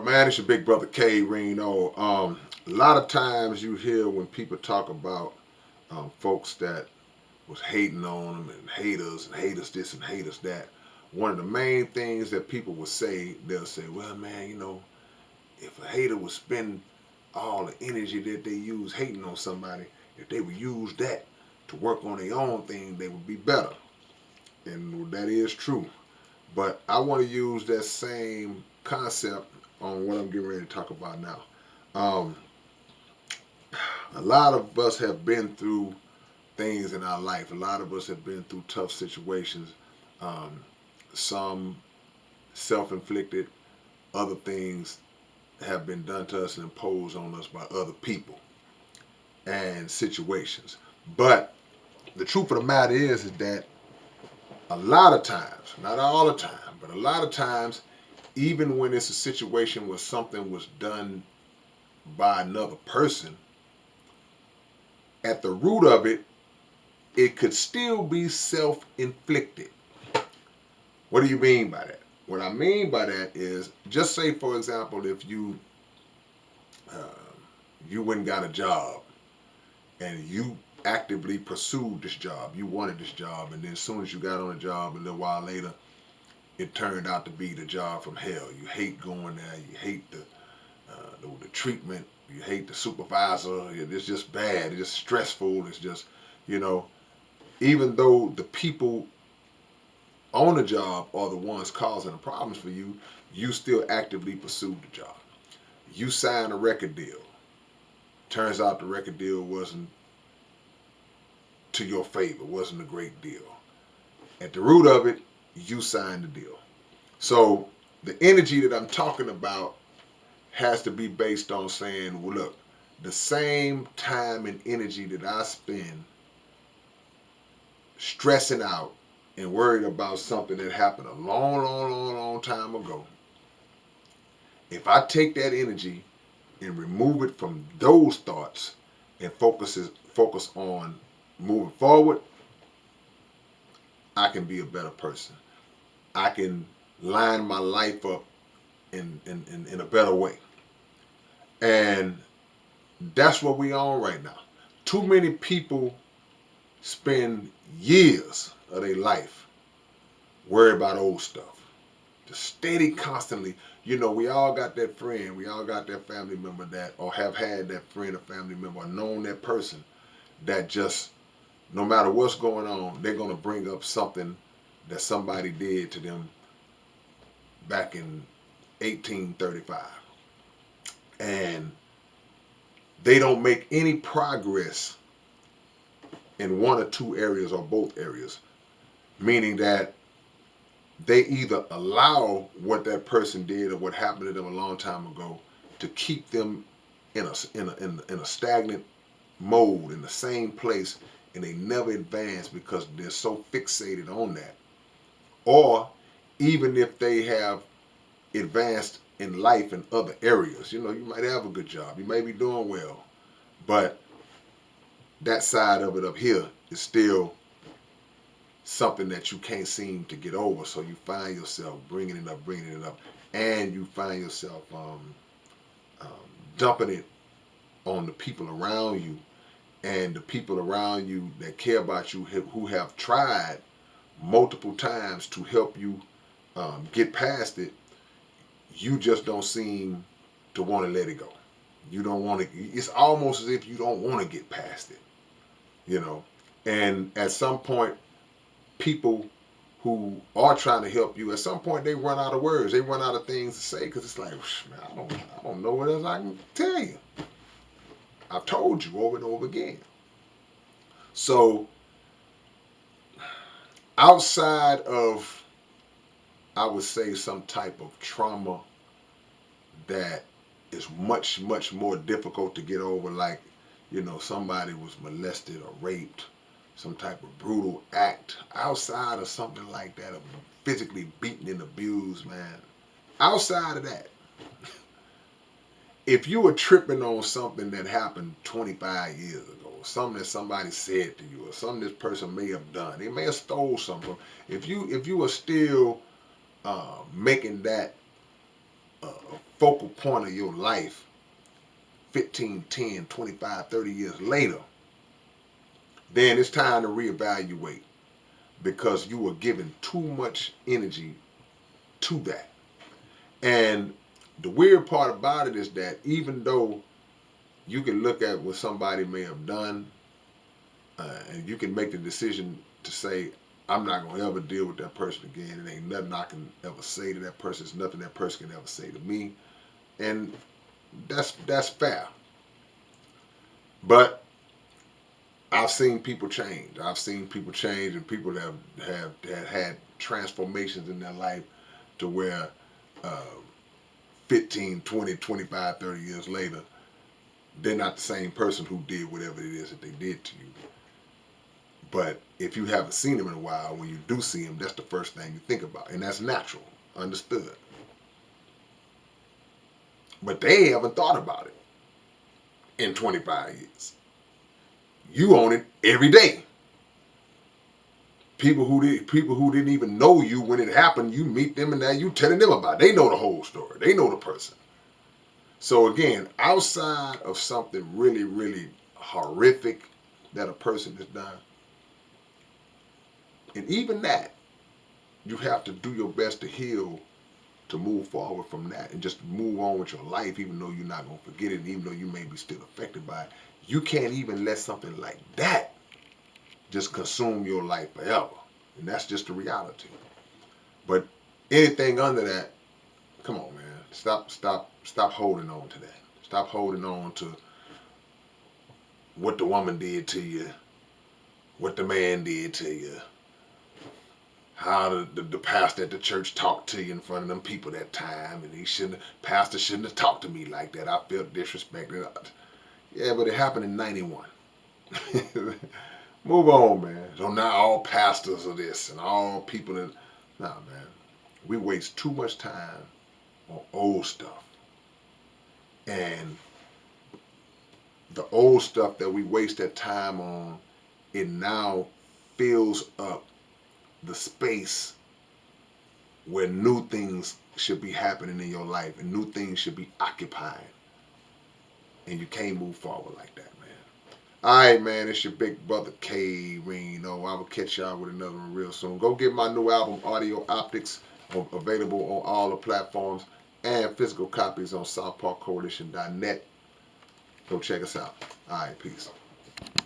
Man, it's your big brother K-Rino. A lot of times you hear when people talk about folks that was hating on them and haters this and haters that. One of the main things that people will say, they'll say, well, man, if a hater would spend all the energy that they use hating on somebody, if they would use that to work on their own thing, they would be better. And that is true. But I want to use that same concept on what I'm getting ready to talk about now. Um, a lot of us have been through things in our life. A lot of us have been through tough situations. Um, some self-inflicted, other things have been done to us and imposed on us by other people and situations. But the truth of the matter is that a lot of times, not all the time, but a lot of times, even when it's a situation where something was done by another person, at the root of it, it could still be self-inflicted. What do you mean by that? What I mean by that is, just say, for example, if uh, you went and got a job and you actively pursued this job, you wanted this job, and then as soon as you got on the job, a little while later, it turned out to be the job from hell. You hate going there. You hate the treatment. You hate the supervisor. It's just bad. It's just stressful. It's just, you know, even though the people on the job are the ones causing the problems for you, you still actively pursued the job. You signed a record deal. Turns out the record deal wasn't to your favor, wasn't a great deal. At the root of it, you signed the deal. So the energy that I'm talking about has to be based on saying, well, look, the same time and energy that I spend stressing out and worried about something that happened a long, long, long, long time ago, if I take that energy and remove it from those thoughts and focus on moving forward, I can be a better person. I can line my life up in a better way. And that's what we on right now. Too many people spend years of their life worried about old stuff. Just steady, constantly. We all got that friend, we all got that family member that, or have had that friend or family member, or known that person that just, no matter what's going on, they're going to bring up something that somebody did to them back in 1835. And they don't make any progress in one or two areas or both areas, meaning that they either allow what that person did or what happened to them a long time ago to keep them in a stagnant mode, in the same place, and they never advance because they're so fixated on that. Or even if they have advanced in life in other areas, you might have a good job, you may be doing well, but that side of it up here is still something that you can't seem to get over. So you find yourself bringing it up, and you find yourself um, dumping it on the people around you, and the people around you that care about you, who have tried multiple times to help you get past it. You just don't seem to want to let it go. You don't want to. It's almost as if you don't want to get past it. You know, and at some point, people who are trying to help you, at some point they run out of words, they run out of things to say, because it's like, man, I don't know what else I can tell you. I've told you over and over again. So outside of, I would say, some type of trauma that is much, much more difficult to get over, like, somebody was molested or raped, some type of brutal act, outside of something like that, of physically beaten and abused, man, outside of that, if you were tripping on something that happened 25 years ago, something that somebody said to you, or something this person may have done, they may have stole something, if you are still making that a focal point of your life 15, 10, 25, 30 years later, then it's time to reevaluate because you were giving too much energy to that. And the weird part about it is that even though you can look at what somebody may have done, and you can make the decision to say, I'm not going to ever deal with that person again. It ain't nothing I can ever say to that person. It's nothing that person can ever say to me. And that's fair. But I've seen people change. I've seen people change, and people that have had transformations in their life to where uh, 15, 20, 25, 30 years later, they're not the same person who did whatever it is that they did to you. But if you haven't seen them in a while, when you do see them, that's the first thing you think about. And that's natural, understood. But they haven't thought about it in 25 years. You own it every day. People who didn't even know you when it happened, you meet them and now you telling them about it. They know the whole story. They know the person. So again, outside of something really, really horrific that a person has done, and even that, you have to do your best to heal, to move forward from that and just move on with your life, even though you're not going to forget it, and even though you may be still affected by it. You can't even let something like that just consume your life forever. And that's just the reality. But anything under that, come on, man. Stop holding on to that. Stop holding on to what the woman did to you, what the man did to you, how the pastor at the church talked to you in front of them people that time, and pastor shouldn't have talked to me like that. I felt disrespected. Yeah, but it happened in 91. Move on, man. So now all pastors are this and all people that, nah, man. We waste too much time on old stuff. And the old stuff that we waste that time on, it now fills up the space where new things should be happening in your life and new things should be occupying. And you can't move forward like that, man. All right, man. It's your big brother K-Rino. I will catch y'all with another one real soon. Go get my new album, Audio Optics, available on all the platforms, and physical copies on southparkcoalition.net. Go check us out. All right, peace.